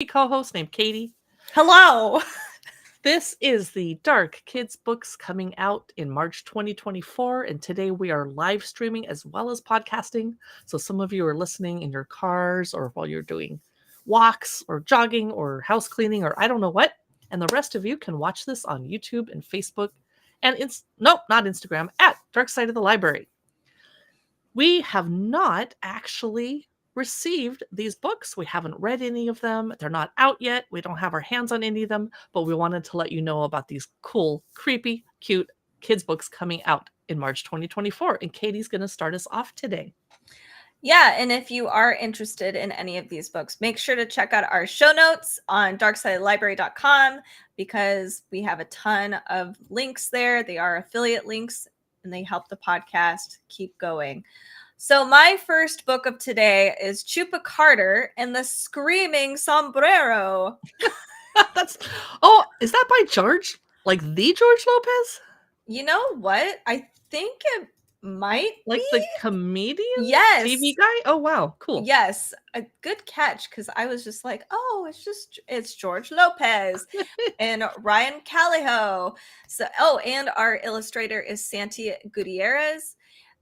co-host named Katie. Hello. This is the Dark Kids books coming out in March 2024, and today we are live streaming as well as podcasting. So some of you are listening in your cars or while you're doing walks or jogging or house cleaning or I don't know what. And the rest of you can watch this on YouTube and Facebook and not Instagram at Dark Side of the Library. We have not actually received these books. We haven't read any of them. They're not out yet. We don't have our hands on any of them, but we wanted to let you know about these cool, creepy, cute kids books coming out in March 2024. And Katie's going to start us off today. Yeah, and if you are interested in any of these books, make sure to check out our show notes on darksideofthelibrary.com because we have a ton of links there. They are affiliate links and they help the podcast keep going. So my first book of today is ChupaCarter and the Screaming Sombrero. Is that by George? Like the George Lopez? You know what? I think it might like be the comedian? Yes. TV guy? Oh, wow. Cool. Yes. A good catch because I was just like, oh, it's George Lopez and Ryan Calejo. And our illustrator is Santy Gutierrez.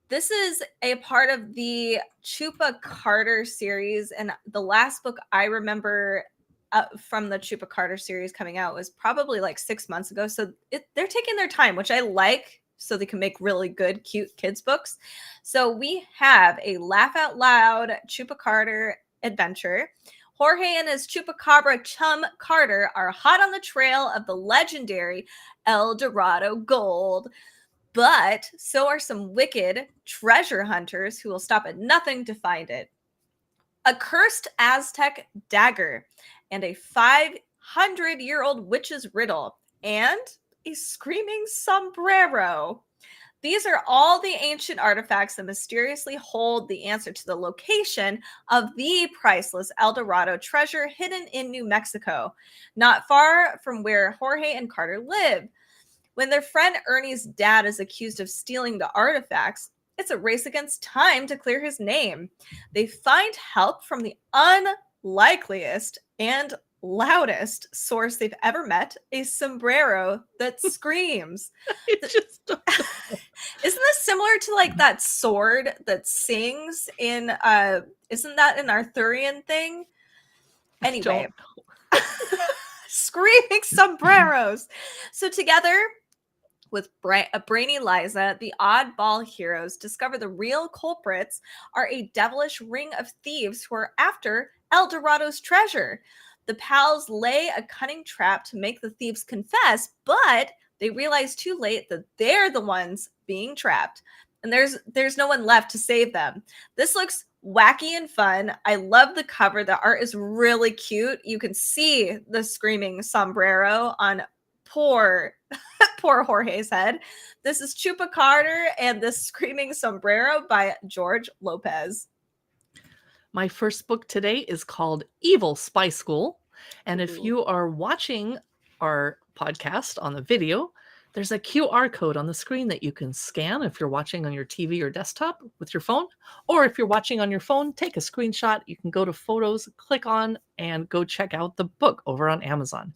This is a part of the ChupaCarter series, and the last book I remember from the ChupaCarter series coming out was probably like 6 months ago. So they're taking their time, which I like, so they can make really good, cute kids books. So we have a laugh out loud ChupaCarter adventure. Jorge and his Chupacabra chum Carter are hot on the trail of the legendary El Dorado gold. But so are some wicked treasure hunters who will stop at nothing to find it. A cursed Aztec dagger and a 500-year-old witch's riddle and a screaming sombrero. These are all the ancient artifacts that mysteriously hold the answer to the location of the priceless El Dorado treasure hidden in New Mexico, not far from where Jorge and Carter live. When their friend Ernie's dad is accused of stealing the artifacts, it's a race against time to clear his name. They find help from the unlikeliest and loudest source they've ever met, a sombrero that screams. Isn't this similar to like that sword that sings in isn't that an Arthurian thing? Anyway. Screaming sombreros. So together with brainy Liza, the oddball heroes discover the real culprits are a devilish ring of thieves who are after El Dorado's treasure. The pals lay a cunning trap to make the thieves confess, but they realize too late that they're the ones being trapped, and there's no one left to save them. This looks wacky and fun. I love the cover. The art is really cute. You can see the screaming sombrero on poor Jorge's head. This is ChupaCarter and the Screaming Sombrero by George Lopez. My first book today is called Evil Spy School. And if you are watching our podcast on the video, there's a QR code on the screen that you can scan if you're watching on your TV or desktop with your phone. Or if you're watching on your phone, take a screenshot. You can go to photos, click on, and go check out the book over on Amazon.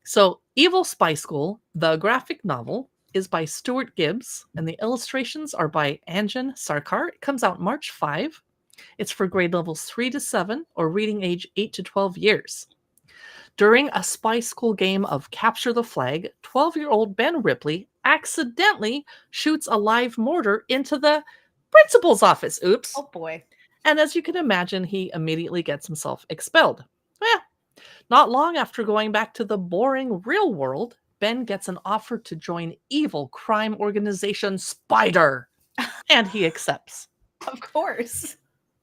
So Evil Spy School, the graphic novel, is by Stuart Gibbs, and the illustrations are by Anjan Sarkar. It comes out March 5. It's for grade levels 3 to 7 or reading age 8 to 12 years. During a spy school game of Capture the Flag, 12-year-old Ben Ripley accidentally shoots a live mortar into the principal's office. Oops. Oh, boy. And as you can imagine, he immediately gets himself expelled. Not long after going back to the boring real world, Ben gets an offer to join evil crime organization Spider, and he accepts. Of course.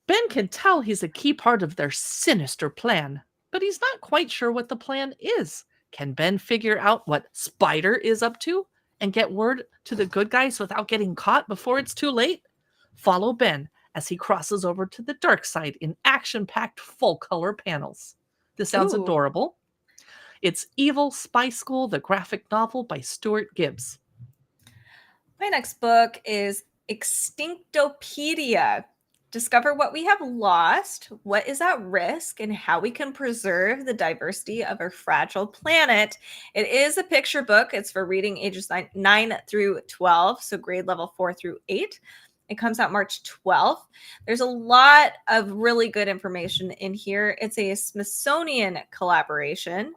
Ben can tell he's a key part of their sinister plan, but he's not quite sure what the plan is. Can Ben figure out what Spider is up to and get word to the good guys without getting caught before it's too late? Follow Ben as he crosses over to the dark side in action-packed full-color panels. This sounds adorable. It's Evil Spy School, the graphic novel by Stuart Gibbs. My next book is Extinctopedia. discover what we have lost, what is at risk, and how we can preserve the diversity of our fragile planet. It is a picture book. It's for reading ages 9 through 12, so grade level 4 through 8. It comes out March 12th. There's a lot of really good information in here. It's a Smithsonian collaboration.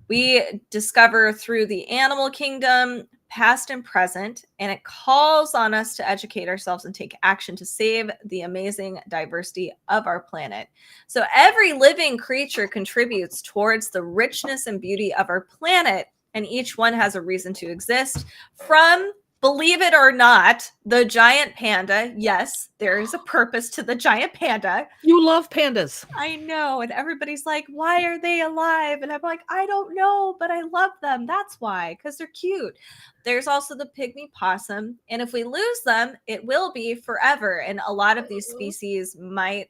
We discover through the animal kingdom, past and present, and it calls on us to educate ourselves and take action to save the amazing diversity of our planet. So every living creature contributes towards the richness and beauty of our planet, and each one has a reason to exist. From, believe it or not, the giant panda. Yes, there is a purpose to the giant panda. You love pandas. I know. And everybody's like, why are they alive? And I'm like, I don't know, but I love them. That's why, because they're cute. There's also the pygmy possum. And if we lose them, it will be forever. And a lot of these species might,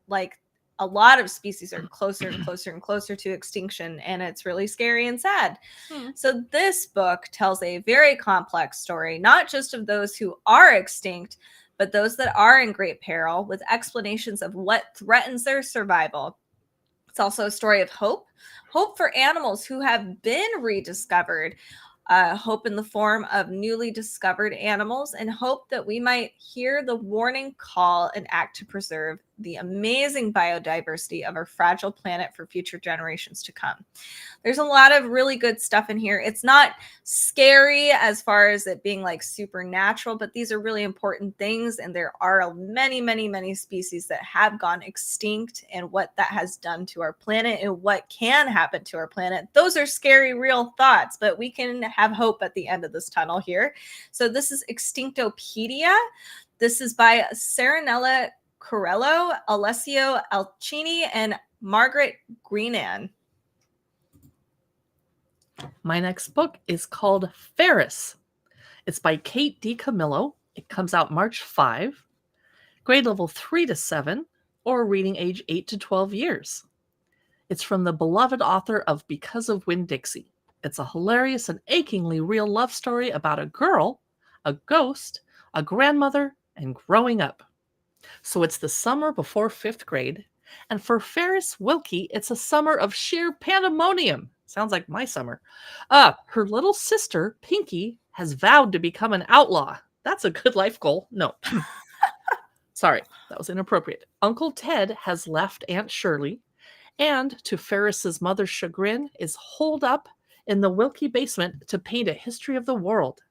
like, a lot of species are closer and closer and closer to extinction. And it's really scary and sad. So this book tells a very complex story, not just of those who are extinct, but those that are in great peril, with explanations of what threatens their survival. It's also a story of hope for animals who have been rediscovered, hope in the form of newly discovered animals, and hope that we might hear the warning call and act to preserve the amazing biodiversity of our fragile planet for future generations to come. There's a lot of really good stuff in here. It's not scary as far as it being like supernatural, but these are really important things. And there are many, many, many species that have gone extinct, and what that has done to our planet and what can happen to our planet. Those are scary, real thoughts, but we can have hope at the end of this tunnel here. So this is Extinctopedia. This is by Serenella Quarello, Alessio Alcini, and Margaret Greenan. My next book is called Ferris. It's by Kate DiCamillo. It comes out March 5, grade level 3 to 7, or reading age 8 to 12 years. It's from the beloved author of Because of Winn-Dixie. It's a hilarious and achingly real love story about a girl, a ghost, a grandmother, and growing up. So it's the summer before 5th grade, and for Ferris Wilkie, it's a summer of sheer pandemonium. Sounds like my summer. Her little sister, Pinky, has vowed to become an outlaw. That's a good life goal. No. Sorry, that was inappropriate. Uncle Ted has left Aunt Shirley, and to Ferris's mother's chagrin, is holed up in the Wilkie basement to paint a history of the world.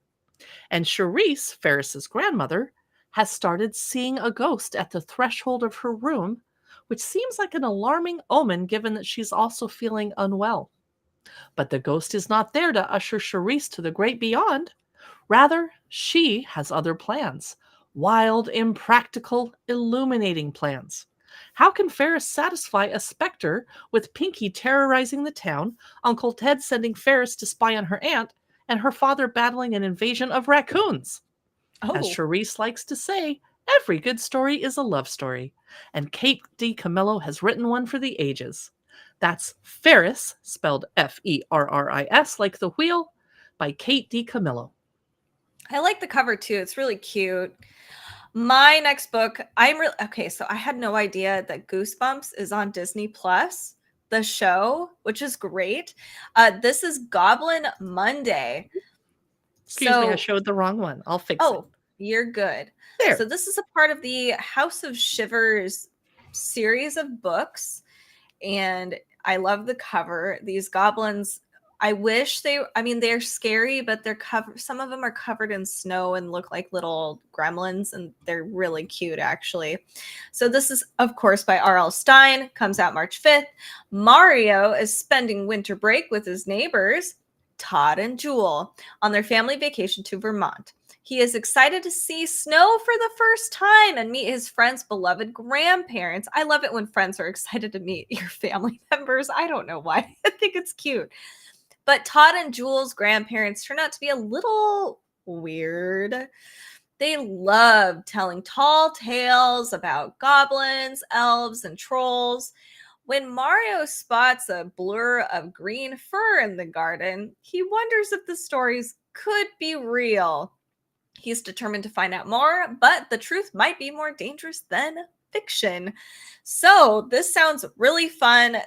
And Charisse, Ferris's grandmother, has started seeing a ghost at the threshold of her room, which seems like an alarming omen given that she's also feeling unwell. But the ghost is not there to usher Charisse to the great beyond. Rather, she has other plans. Wild, impractical, illuminating plans. How can Ferris satisfy a specter with Pinky terrorizing the town, Uncle Ted sending Ferris to spy on her aunt, and her father battling an invasion of raccoons? As Charisse likes to say, every good story is a love story, and Kate DiCamillo has written one for the ages. That's Ferris, spelled Ferris, like the wheel, by Kate DiCamillo. I like the cover too. It's really cute. My next book, okay, so I had no idea that Goosebumps is on Disney Plus, the show, which is great. This is Goblin Monday. Excuse me, I showed the wrong one. I'll fix it. Oh, you're good. There. So this is a part of the House of Shivers series of books, and I love the cover. These goblins, they're scary, but some of them are covered in snow and look like little gremlins, and they're really cute, actually. So this is, of course, by R.L. Stine, comes out March 5th. Mario is spending winter break with his neighbors, Todd and Jewel, on their family vacation to Vermont. He is excited to see snow for the first time and meet his friend's beloved grandparents. I love it when friends are excited to meet your family members. I don't know why. I think it's cute. But Todd and Jewel's grandparents turn out to be a little weird. They love telling tall tales about goblins, elves, and trolls. When Mario spots a blur of green fur in the garden, he wonders if the stories could be real. He's determined to find out more, but the truth might be more dangerous than fiction. So this sounds really fun.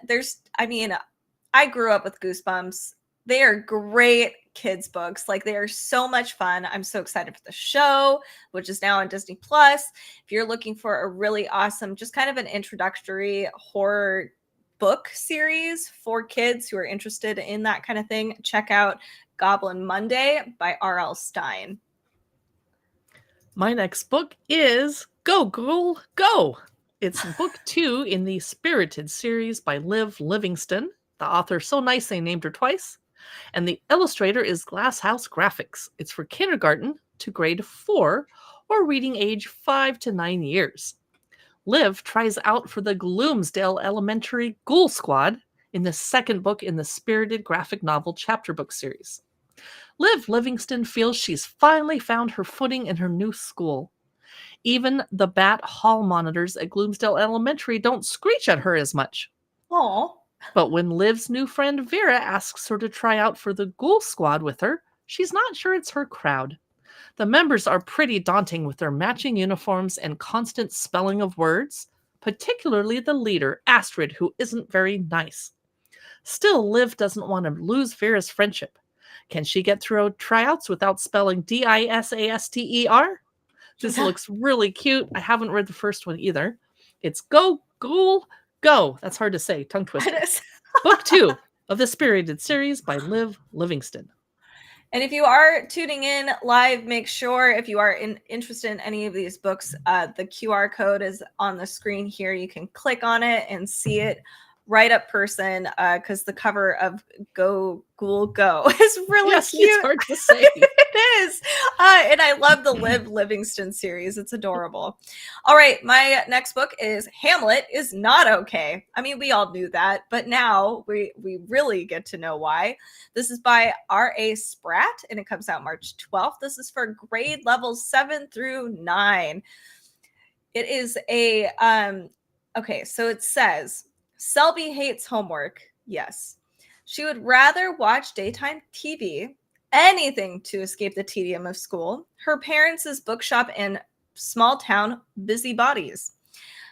I grew up with Goosebumps. They are great kids books. Like, they are so much fun. I'm so excited for the show, which is now on Disney Plus. If you're looking for a really awesome, just kind of an introductory horror book series for kids who are interested in that kind of thing, check out Goblin Monday by R.L. Stine. My next book is Go, Ghoul, Go! It's book 2 in the Spirited series by Livingston. The author so nice they named her twice. And the illustrator is Glasshouse Graphics. It's for kindergarten to grade 4 or reading age 5 to 9 years. Liv tries out for the Gloomsdale Elementary Ghoul Squad in the second book in the Spirited graphic novel chapter book series. Liv Livingston feels she's finally found her footing in her new school. Even the bat hall monitors at Gloomsdale Elementary don't screech at her as much. Aww. But when Liv's new friend Vera asks her to try out for the Ghoul Squad with her, she's not sure it's her crowd. The members are pretty daunting with their matching uniforms and constant spelling of words, particularly the leader, Astrid, who isn't very nice. Still, Liv doesn't want to lose Vera's friendship. Can she get through tryouts without spelling Disaster? This looks really cute. I haven't read the first one either. It's Go, Ghoul, Go. That's hard to say. Tongue twister. Book 2 of the Spirited series by Liv Livingston. And if you are tuning in live, make sure, if you are interested in any of these books, the QR code is on the screen here. You can click on it and see it right up person, because the cover of Go, Ghoul, Go is really cute. It's hard to say. It is. And I love the Liv Livingston series. It's adorable. All right. My next book is Hamlet is Not Okay. I mean, we all knew that, but now we really get to know why. This is by R.A. Spratt, and it comes out March 12th. This is for grade levels 7 through 9. It is a, okay, so it says, Selby hates homework. Yes. She would rather watch daytime TV, anything to escape the tedium of school, her parents' bookshop, and small town busybodies.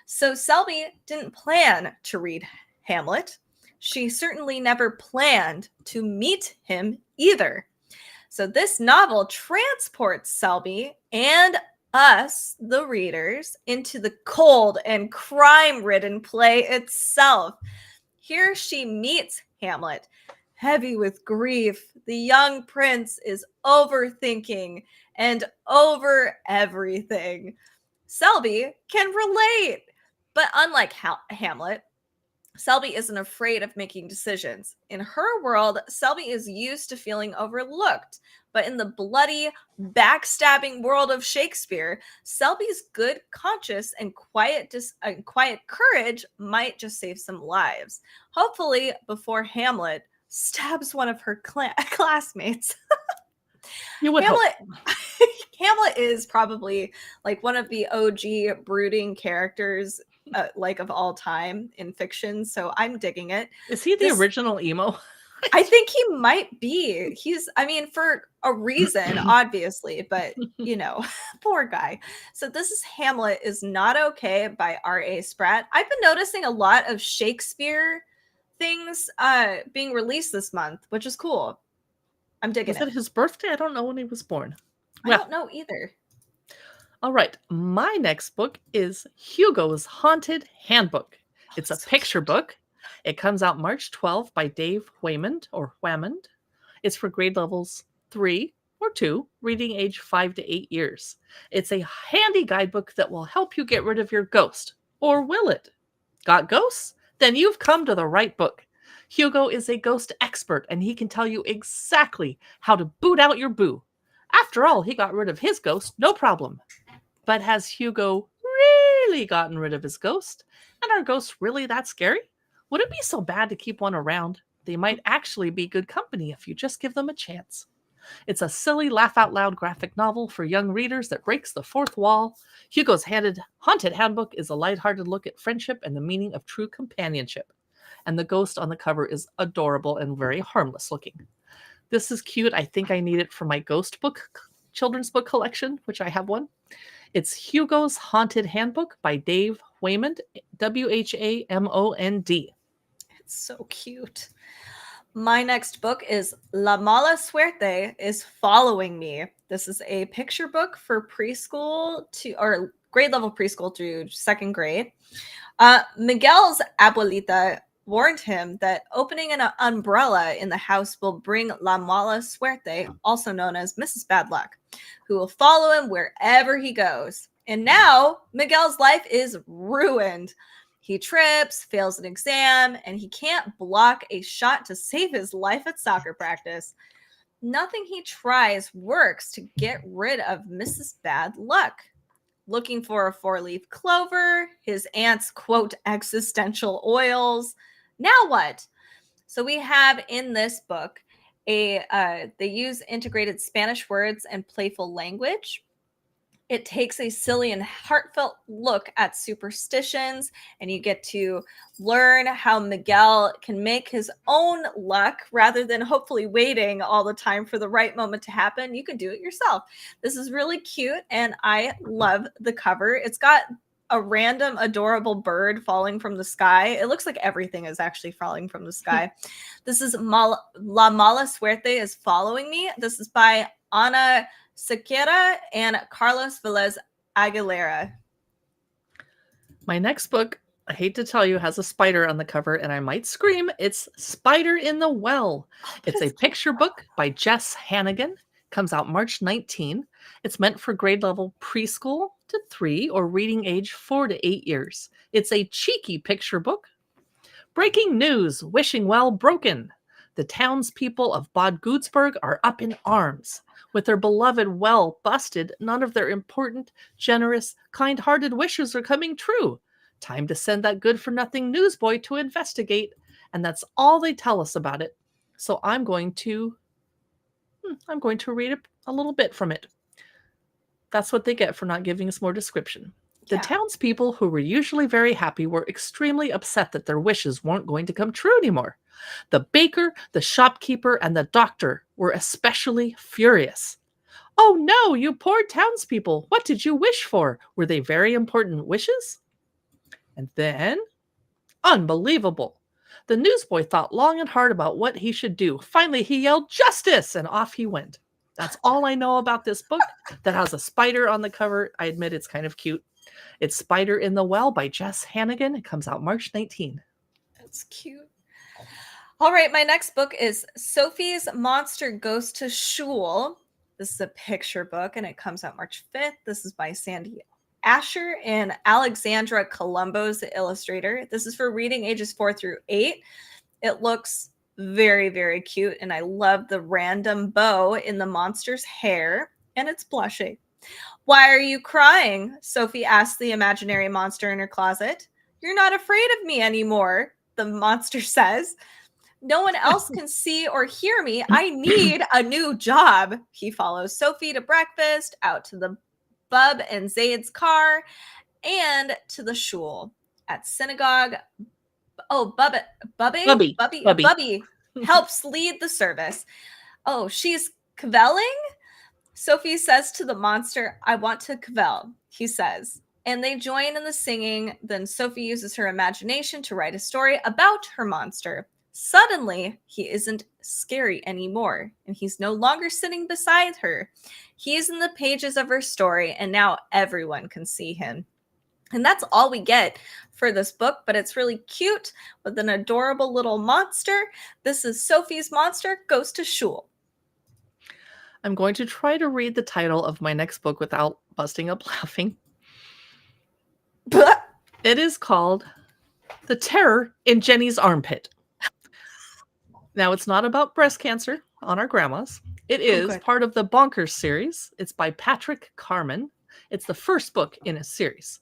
So Selby didn't plan to read Hamlet. She certainly never planned to meet him either. So this novel transports Selby and us, the readers, into the cold and crime-ridden play itself. Here she meets Hamlet. Heavy with grief, the young prince is overthinking and over everything. Selby can relate, but unlike Hamlet, Selby isn't afraid of making decisions. In her world, Selby is used to feeling overlooked. But in the bloody, backstabbing world of Shakespeare, Selby's good conscience and quiet courage might just save some lives. Hopefully, before Hamlet stabs one of her classmates. You would Hamlet, hope. Hamlet is probably like one of the OG brooding characters, like of all time in fiction. So I'm digging it. Is he the original emo? I think he might be. He's, I mean, for a reason, obviously, but you know, poor guy. So this is Hamlet is Not Okay by R.A. Spratt. I've been noticing a lot of Shakespeare things being released this month, which is cool. I'm digging it. Is it his birthday? I don't know when he was born. I don't know either. All right. My next book is Hugo's Haunted Handbook. It's a picture book. It comes out March 12th by Dave Whamond or Whamond. It's for grade levels 3 or 2, reading age 5 to 8 years. It's a handy guidebook that will help you get rid of your ghost. Or will it? Got ghosts? Then you've come to the right book. Hugo is a ghost expert, and he can tell you exactly how to boot out your boo. After all, he got rid of his ghost, no problem. But has Hugo really gotten rid of his ghost? And are ghosts really that scary? Would it be so bad to keep one around? They might actually be good company if you just give them a chance. It's a silly, laugh-out-loud graphic novel for young readers that breaks the fourth wall. Hugo's Haunted Handbook is a lighthearted look at friendship and the meaning of true companionship. And the ghost on the cover is adorable and very harmless looking. This is cute. I think I need it for my ghost book children's book collection, which I have one. It's Hugo's Haunted Handbook by Dave Whamond, Whamond. It's so cute. My next book is La Mala Suerte is Following Me. This is a picture book for preschool or grade level preschool through second grade. Miguel's abuelita warned him that opening an umbrella in the house will bring La Mala Suerte, also known as Mrs. Bad Luck, who will follow him wherever he goes. And now Miguel's life is ruined. He trips, fails an exam, and he can't block a shot to save his life at soccer practice. Nothing he tries works to get rid of Mrs. Bad Luck. Looking for a four-leaf clover, his aunt's, quote, existential oils. Now what? So we have in this book, they use integrated Spanish words and playful language. It takes a silly and heartfelt look at superstitions, and you get to learn how Miguel can make his own luck rather than hopefully waiting all the time for the right moment to happen. You can do it yourself. This is really cute, and I love the cover. It's got a random adorable bird falling from the sky. It looks like everything is actually falling from the sky. This is La Mala Suerte is Following Me. This is by Ana SIQUEIRA and Carlos Vélez Aguilera. My next book, I hate to tell you, has a spider on the cover, and I might scream. It's Spider in the Well. It's a picture book by Jess Hannigan. Comes out March 19. It's meant for grade level preschool to 3 or reading age 4 to 8 years. It's a cheeky picture book. Breaking news, Wishing Well broken. The townspeople of Bad Godesberg are up in arms. With their beloved well busted, none of their important, generous, kind-hearted wishes are coming true. Time to send that good-for-nothing newsboy to investigate, and that's all they tell us about it. So I'm going to read a little bit from it. That's what they get for not giving us more description. The townspeople, who were usually very happy, were extremely upset that their wishes weren't going to come true anymore. The baker, the shopkeeper, and the doctor were especially furious. Oh no, you poor townspeople! What did you wish for? Were they very important wishes? And then, unbelievable! The newsboy thought long and hard about what he should do. Finally, he yelled, "Justice!" and off he went. That's all I know about this book that has a spider on the cover. I admit it's kind of cute. It's Spider in the Well by Jess Hannigan. It comes out March 19. That's cute. All right, my next book is Sophie's Monster Goes to Shul. This is a picture book, and it comes out March 5th. This is by Sandy Asher and Alexandra Colombo's the illustrator. This is for reading ages 4 through 8. It looks very, very cute, and I love the random bow in the monster's hair, and it's blushing. Why are you crying? Sophie asked the imaginary monster in her closet. You're not afraid of me anymore, the monster says. No one else can see or hear me. I need a new job. He follows Sophie to breakfast, out to the Bub and Zaid's car, and to the shul. At synagogue, Bubby helps lead the service. Oh, she's kvelling? Sophie says to the monster, I want to kvel, he says. And they join in the singing. Then Sophie uses her imagination to write a story about her monster. Suddenly, he isn't scary anymore, and he's no longer sitting beside her. He's in the pages of her story, and now everyone can see him. And that's all we get for this book, but it's really cute with an adorable little monster. This is Sophie's Monster Goes to Shul. I'm going to try to read the title of my next book without busting up laughing. It is called The Terror in Jenny's Armpit. Now, it's not about breast cancer on our grandmas. It is part of the Bonkers series. It's by Patrick Carman. It's the first book in a series.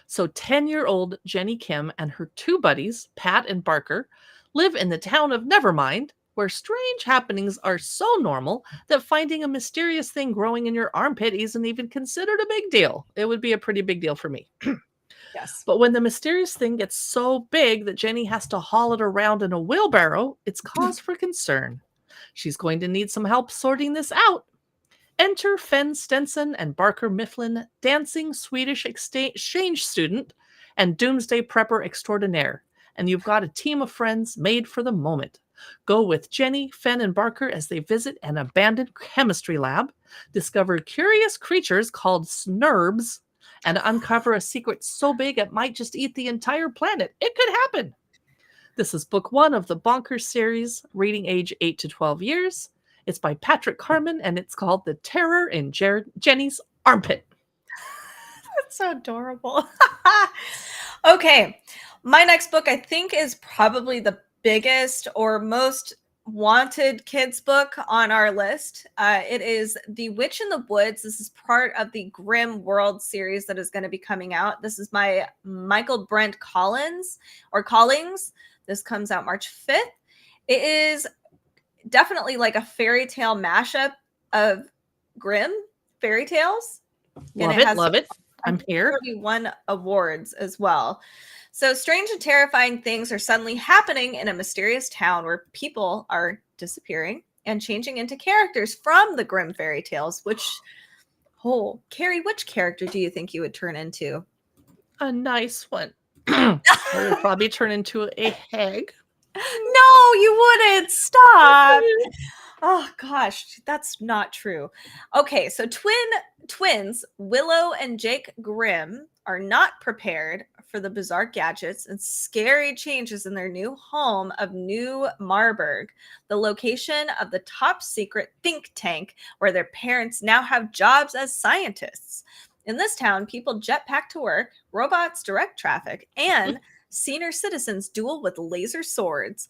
So 10-year-old Jenny Kim and her two buddies, Pat and Barker, live in the town of Nevermind, where strange happenings are so normal that finding a mysterious thing growing in your armpit isn't even considered a big deal. It would be a pretty big deal for me. Yes. But when the mysterious thing gets so big that Jenny has to haul it around in a wheelbarrow, it's cause for concern. She's going to need some help sorting this out. Enter Fen Stenson and Barker Mifflin, dancing Swedish exchange student and doomsday prepper extraordinaire. And you've got a team of friends made for the moment. Go with Jenny, Fen, and Barker as they visit an abandoned chemistry lab, discover curious creatures called snurbs, and uncover a secret so big it might just eat the entire planet. It could happen. This is book 1 of the Bonkers series, reading age 8 to 12 years. It's by Patrick Carman, and it's called The Terror in Jenny's Armpit. That's so adorable. Okay, my next book I think is probably the biggest or most wanted kids book on our list. It is The Witch in the Woods. This is part of the Grimm World series that is going to be coming out. This is by Michael Brent Collins. This comes out March 5th. It is definitely like a fairy tale mashup of Grimm fairy tales. Love it. I'm here. He won awards as well. So strange and terrifying things are suddenly happening in a mysterious town where people are disappearing and changing into characters from the Grimm fairy tales. Carrie, which character do you think you would turn into? A nice one. I would probably turn into a hag. No, you wouldn't. Stop. Oh gosh, that's not true. Okay, so twins Willow and Jake Grimm are not prepared for the bizarre gadgets and scary changes in their new home of New Marburg, the location of the top secret think tank where their parents now have jobs as scientists. In this town, people jetpack to work, robots direct traffic, and senior citizens duel with laser swords.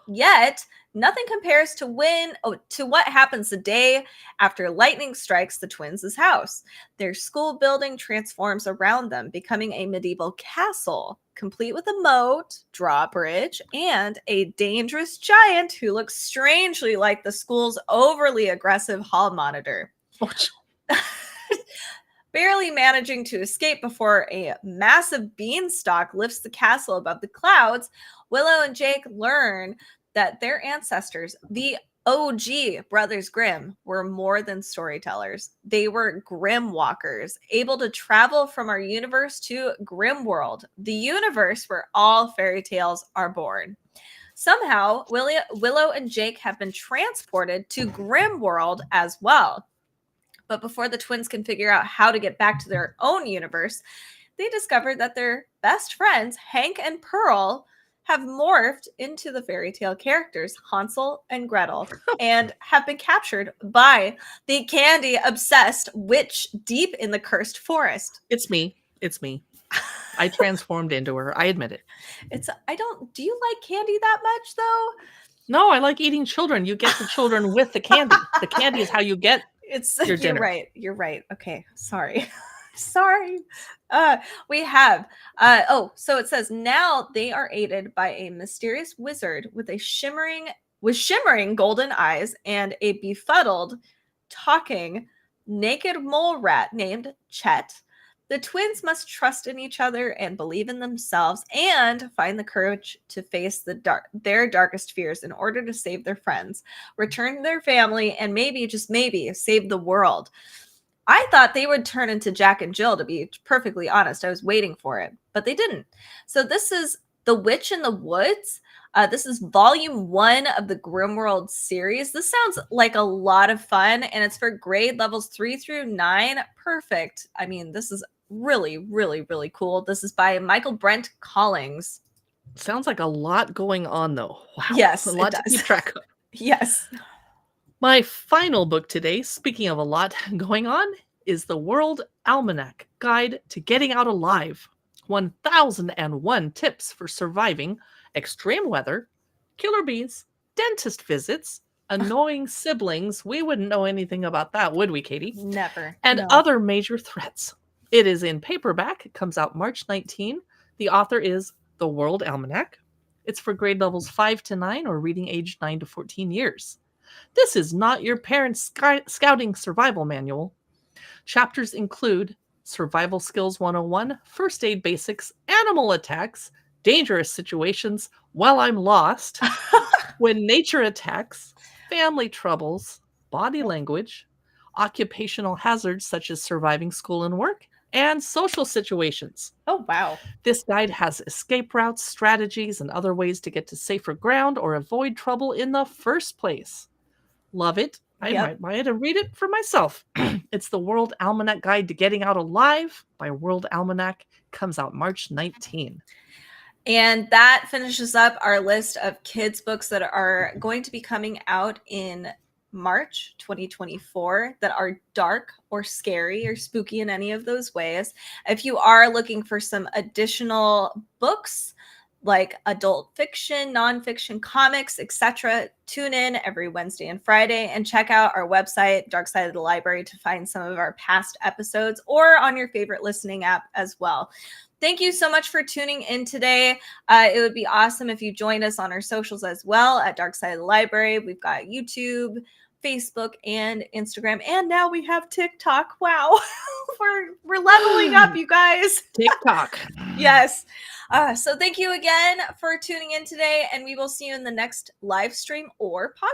Yet, nothing compares to what happens the day after lightning strikes the twins' house. Their school building transforms around them, becoming a medieval castle, complete with a moat, drawbridge, and a dangerous giant who looks strangely like the school's overly aggressive hall monitor. Barely managing to escape before a massive beanstalk lifts the castle above the clouds, Willow and Jake learn that their ancestors, the OG Brothers Grimm, were more than storytellers. They were Grimm walkers, able to travel from our universe to Grimm World, the universe where all fairy tales are born. Somehow, Willow and Jake have been transported to Grimm World as well. But before the twins can figure out how to get back to their own universe, they discover that their best friends, Hank and Pearl, have morphed into the fairy tale characters Hansel and Gretel and have been captured by the candy-obsessed witch deep in the cursed forest. It's me. I transformed into her. I admit it. Do you like candy that much, though? No, I like eating children. You get the children with the candy. The candy is how you get your dinner. You're right. Okay. Sorry. We have so it says now they are aided by a mysterious wizard with shimmering golden eyes and a befuddled talking naked mole rat named Chet. The twins must trust in each other and believe in themselves and find the courage to face their darkest fears in order to save their friends, return to their family, and maybe, just maybe, save the world. I thought they would turn into Jack and Jill, to be perfectly honest. I was waiting for it, but they didn't. So this is The Witch in the Woods. This is volume 1 of the Grimm World series. This sounds like a lot of fun, and it's for grade levels 3 through 9. Perfect. I mean, this is really, really, really cool. This is by Michael Brent Collins. Sounds like a lot going on, though. Wow. Yes, a lot to keep track of. Yes. My final book today, speaking of a lot going on, is The World Almanac Guide to Getting Out Alive. 1001 Tips for Surviving Extreme Weather, Killer Bees, Dentist Visits, Annoying Siblings. We wouldn't know anything about that, would we, Katie? Never. And other major threats. It is in paperback. It comes out March 19. The author is The World Almanac. It's for grade levels 5 to 9 or reading age 9 to 14 years. This is not your parents' scouting survival manual. Chapters include Survival Skills 101, First Aid Basics, Animal Attacks, Dangerous Situations, While I'm Lost, When Nature Attacks, Family Troubles, Body Language, occupational hazards such as surviving school and work, and social situations. Oh, wow. This guide has escape routes, strategies, and other ways to get to safer ground or avoid trouble in the first place. Love it. I might buy it and read it for myself. It's the World Almanac Guide to Getting Out Alive by World Almanac. Comes out March 19. And that finishes up our list of kids' books that are going to be coming out in March 2024 that are dark or scary or spooky in any of those ways. If you are looking for some additional books like adult fiction, nonfiction, comics, etc., tune in every Wednesday and Friday and check out our website, Dark Side of the Library, to find some of our past episodes or on your favorite listening app as well. Thank you so much for tuning in today. It would be awesome if you joined us on our socials as well at Dark Side of the Library. We've got YouTube, Facebook, and Instagram, and now we have TikTok. Wow, we're leveling up, you guys. TikTok. Yes. So thank you again for tuning in today, and we will see you in the next live stream or podcast.